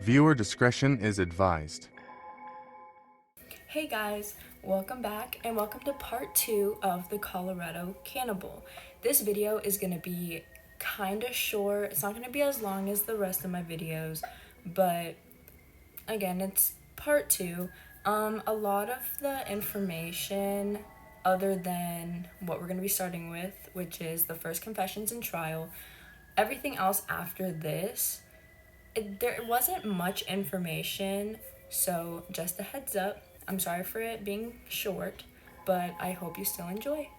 Viewer discretion is advised. Hey guys, welcome back and welcome to part 2 of the Colorado Cannibal. This video is going to be kind of short. It's not going to be as long as the rest of my videos, but again, it's part 2. A lot of the information other than what we're going to be starting with, which is the first confessions and trial, everything else after this, there wasn't much information, so just a heads up. I'm sorry for it being short, but I hope you still enjoy.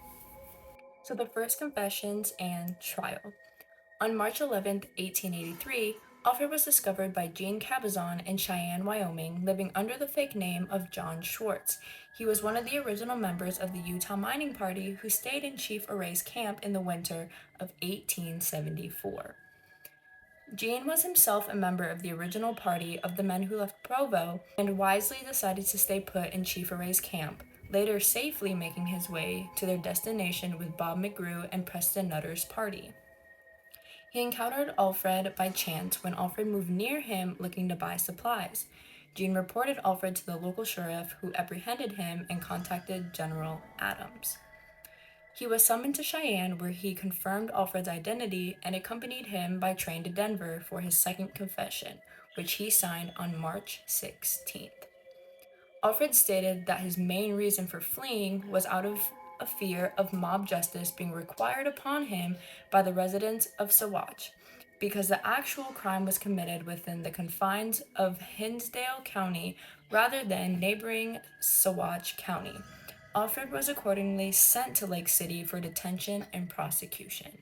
So the first confessions and trial. On March 11th, 1883, Alfred was discovered by Jean Cabazon in Cheyenne, Wyoming, living under the fake name of John Schwartz. He was one of the original members of the Utah Mining Party who stayed in Chief Array's camp in the winter of 1874. Jean was himself a member of the original party of the men who left Provo and wisely decided to stay put in Chief Array's camp, later safely making his way to their destination with Bob McGrew and Preston Nutter's party. He encountered Alfred by chance when Alfred moved near him looking to buy supplies. Jean reported Alfred to the local sheriff, who apprehended him and contacted General Adams. He was summoned to Cheyenne, where he confirmed Alfred's identity and accompanied him by train to Denver for his second confession, which he signed on March 16th. Alfred stated that his main reason for fleeing was out of a fear of mob justice being required upon him by the residents of Saguache, because the actual crime was committed within the confines of Hinsdale County rather than neighboring Saguache County. Alfred was accordingly sent to Lake City for detention and prosecution.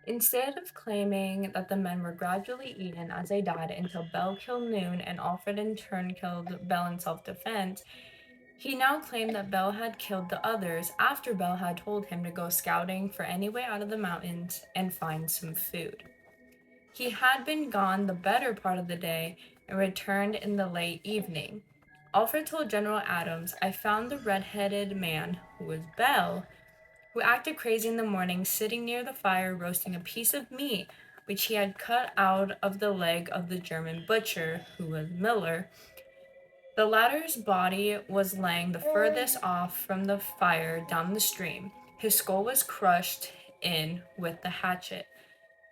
Instead of claiming that the men were gradually eaten as they died until Bell killed Noon and Alfred in turn killed Bell in self-defense, he now claimed that Bell had killed the others after Bell had told him to go scouting for any way out of the mountains and find some food. He had been gone the better part of the day and returned in the late evening. Alfred told General Adams, "I found the red-headed man, who was Bell, who acted crazy in the morning, sitting near the fire roasting a piece of meat which he had cut out of the leg of the German butcher, who was Miller. The latter's body was laying the furthest off from the fire down the stream. His skull was crushed in with the hatchet.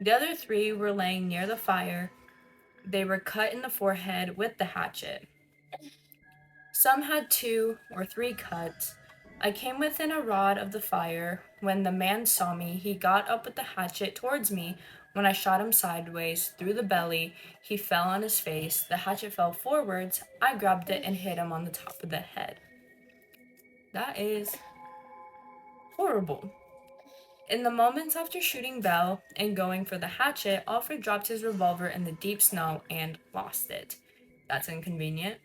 The other three were laying near the fire. They were cut in the forehead with the hatchet. Some had 2 or 3 cuts. I came within a rod of the fire. When the man saw me, he got up with the hatchet towards me. When I shot him sideways through the belly, he fell on his face. The hatchet fell forwards. I grabbed it and hit him on the top of the head." That is horrible. In the moments after shooting Bell and going for the hatchet, Alfred dropped his revolver in the deep snow and lost it. That's inconvenient.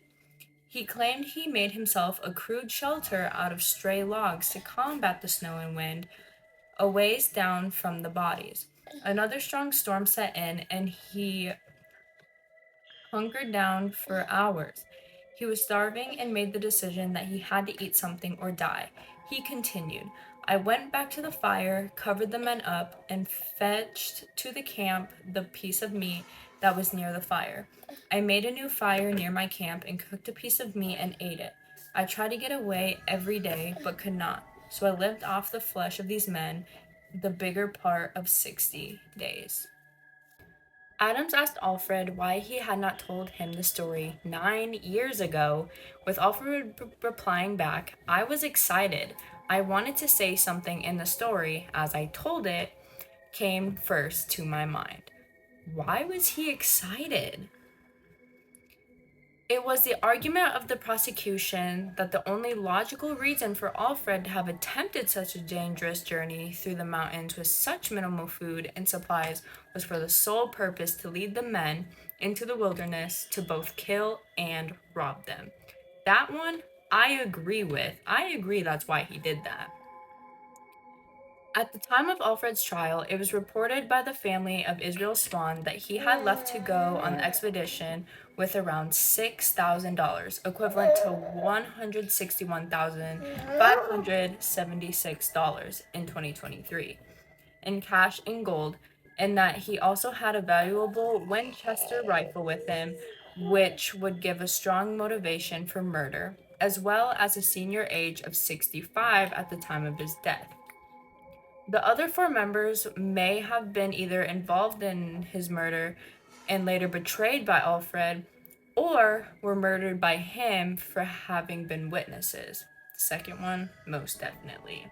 He claimed he made himself a crude shelter out of stray logs to combat the snow and wind a ways down from the bodies. Another strong storm set in, and he hunkered down for hours. He was starving and made the decision that he had to eat something or die. He continued, "I went back to the fire, covered the men up, and fetched to the camp the piece of meat that was near the fire. I made a new fire near my camp and cooked a piece of meat and ate it. I tried to get away every day, but could not. So I lived off the flesh of these men the bigger part of 60 days. Adams asked Alfred why he had not told him the story 9 years ago, with Alfred replying back, "I was excited. I wanted to say something in the story. As I told it, came first to my mind." Why was he excited? It was the argument of the prosecution that the only logical reason for Alfred to have attempted such a dangerous journey through the mountains with such minimal food and supplies was for the sole purpose to lead the men into the wilderness to both kill and rob them. That one, I agree with. I agree that's why he did that. At the time of Alfred's trial, it was reported by the family of Israel Swan that he had left to go on the expedition with around $6,000, equivalent to $161,576 in 2023, in cash and gold, and that he also had a valuable Winchester rifle with him, which would give a strong motivation for murder, as well as a senior age of 65 at the time of his death. The other four members may have been either involved in his murder and later betrayed by Alfred, or were murdered by him for having been witnesses. The second one, most definitely.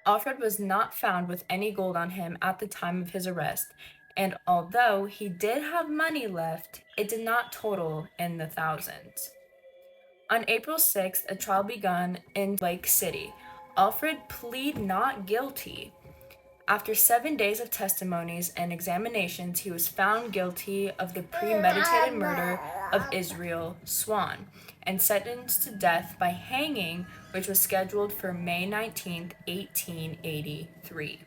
Alfred was not found with any gold on him at the time of his arrest, and although he did have money left, it did not total in the thousands. On April 6th, a trial began in Lake City. Alfred pleaded not guilty. After 7 days of testimonies and examinations, he was found guilty of the premeditated murder of Israel Swan and sentenced to death by hanging, which was scheduled for May 19, 1883.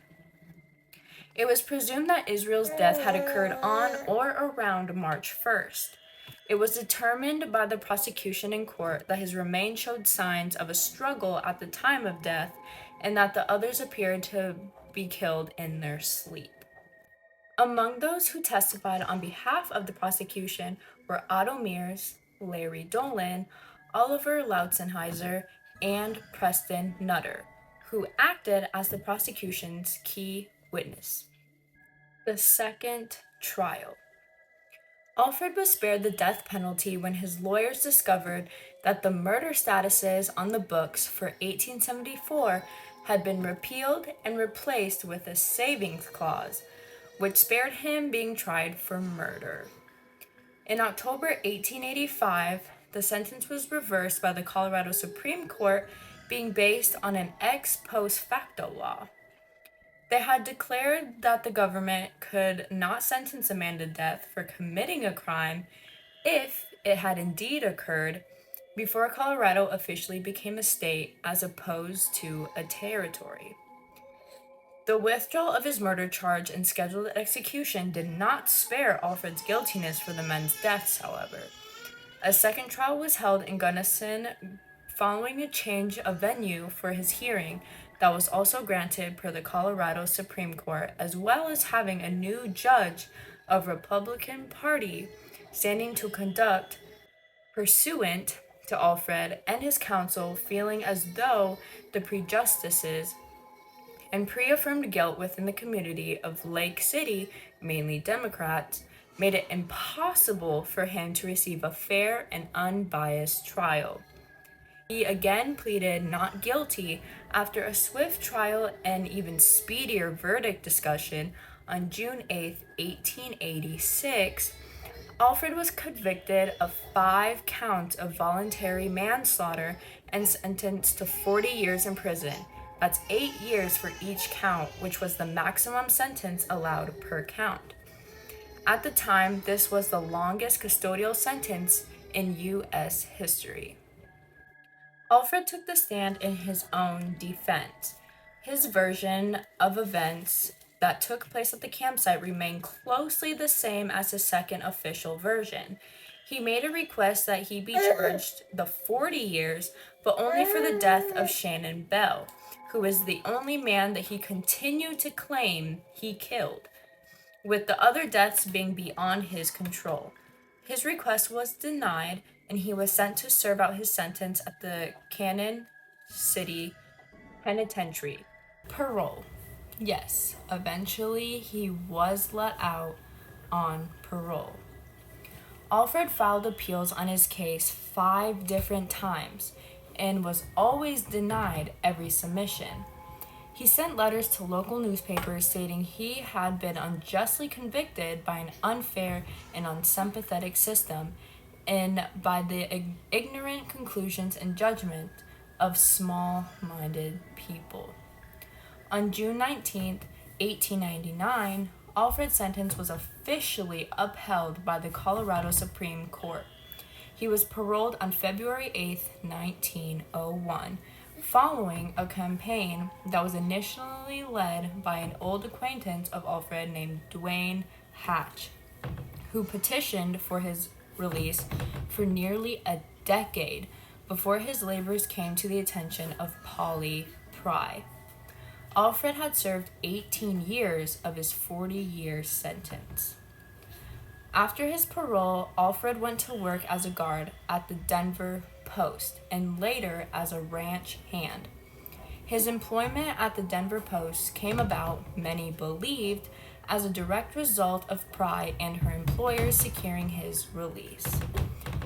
It was presumed that Israel's death had occurred on or around March 1st. It was determined by the prosecution in court that his remains showed signs of a struggle at the time of death and that the others appeared to be killed in their sleep. Among those who testified on behalf of the prosecution were Otto Mears, Larry Dolan, Oliver Lautzenheiser, and Preston Nutter, who acted as the prosecution's key witness. The second trial. Alfred was spared the death penalty when his lawyers discovered that the murder statuses on the books for 1874 had been repealed and replaced with a savings clause, which spared him being tried for murder. In October 1885, the sentence was reversed by the Colorado Supreme Court, being based on an ex post facto law. They had declared that the government could not sentence a man to death for committing a crime if it had indeed occurred before Colorado officially became a state as opposed to a territory. The withdrawal of his murder charge and scheduled execution did not spare Alfred's guiltiness for the men's deaths, however. A second trial was held in Gunnison following a change of venue for his hearing that was also granted per the Colorado Supreme Court, as well as having a new judge of Republican Party standing to conduct pursuant to Alfred and his counsel feeling as though the prejudices and pre-affirmed guilt within the community of Lake City, mainly Democrats, made it impossible for him to receive a fair and unbiased trial. He again pleaded not guilty after a swift trial and even speedier verdict discussion on June 8, 1886. Alfred was convicted of 5 counts of voluntary manslaughter and sentenced to 40 years in prison. That's 8 years for each count, which was the maximum sentence allowed per count. At the time, this was the longest custodial sentence in U.S. history. Alfred took the stand in his own defense. His version of events that took place at the campsite remained closely the same as his second official version. He made a request that he be charged the 40 years, but only for the death of Shannon Bell, who is the only man that he continued to claim he killed, with the other deaths being beyond his control. His request was denied, and he was sent to serve out his sentence at the Cannon City Penitentiary. Parole. Yes, eventually he was let out on parole. Alfred filed appeals on his case 5 different times and was always denied every submission. He sent letters to local newspapers stating he had been unjustly convicted by an unfair and unsympathetic system and by the ignorant conclusions and judgment of small-minded people. On June 19, 1899, Alfred's sentence was officially upheld by the Colorado Supreme Court. He was paroled on February 8, 1901, following a campaign that was initially led by an old acquaintance of Alfred named Dwayne Hatch, who petitioned for his release for nearly a decade before his labors came to the attention of Polly Pry. Alfred had served 18 years of his 40-year sentence. After his parole, Alfred went to work as a guard at the Denver Post and later as a ranch hand. His employment at the Denver Post came about, many believed, as a direct result of Pry and her employers securing his release.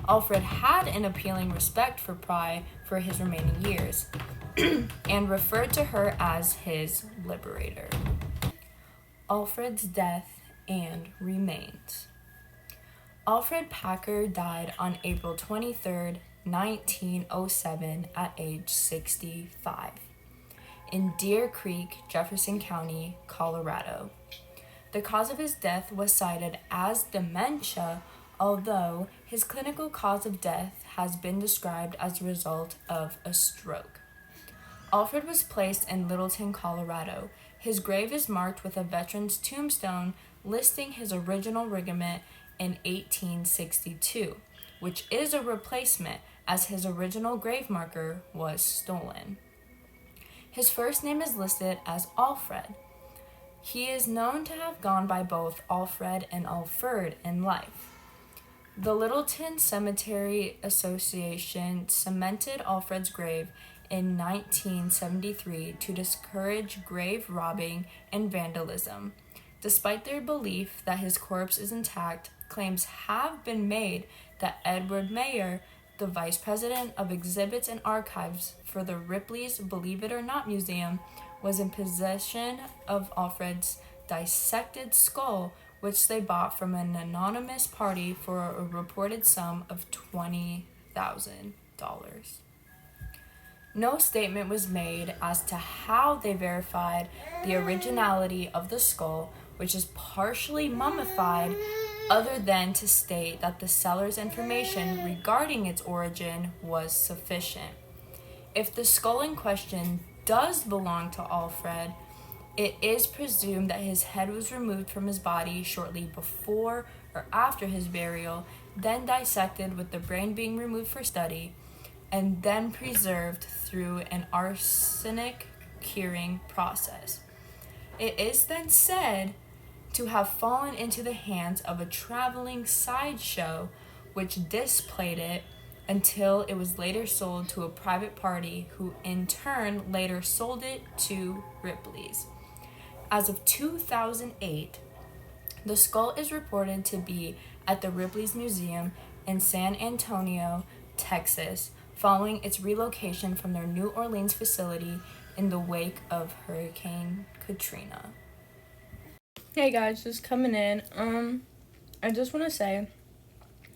Alfred had an appealing respect for Pry for his remaining years and referred to her as his liberator. Alfred's death and remains. Alfred Packer died on April 23, 1907 at age 65 in Deer Creek, Jefferson County, Colorado. The cause of his death was cited as dementia, although his clinical cause of death has been described as a result of a stroke. Alfred was placed in Littleton, Colorado. His grave is marked with a veteran's tombstone listing his original regiment in 1862, which is a replacement as his original grave marker was stolen. His first name is listed as Alfred. He is known to have gone by both Alfred and Alfred in life. The Littleton Cemetery Association cemented Alfred's grave in 1973 to discourage grave robbing and vandalism. Despite their belief that his corpse is intact, claims have been made that Edward Mayer, the vice president of exhibits and archives for the Ripley's Believe It or Not Museum, was in possession of Alfred's dissected skull, which they bought from an anonymous party for a reported sum of $20,000. No statement was made as to how they verified the originality of the skull, which is partially mummified, other than to state that the seller's information regarding its origin was sufficient. If the skull in question does belong to Alfred, it is presumed that his head was removed from his body shortly before or after his burial, then dissected with the brain being removed for study, and then preserved through an arsenic curing process. It is then said to have fallen into the hands of a traveling sideshow, which displayed it until it was later sold to a private party who in turn later sold it to Ripley's. As of 2008, the skull is reported to be at the Ripley's Museum in San Antonio, Texas, following its relocation from their New Orleans facility in the wake of Hurricane Katrina. Hey guys, just coming in. I just want to say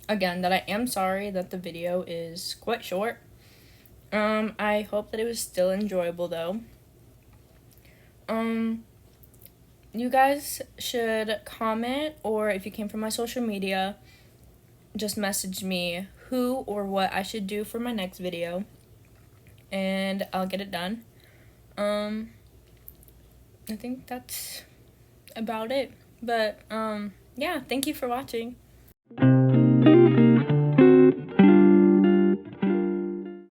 again that I am sorry that the video is quite short. I hope that it was still enjoyable though. You guys should comment, or if you came from my social media, just message me who or what I should do for my next video, and I'll get it done. I think that's about it. But yeah, thank you for watching.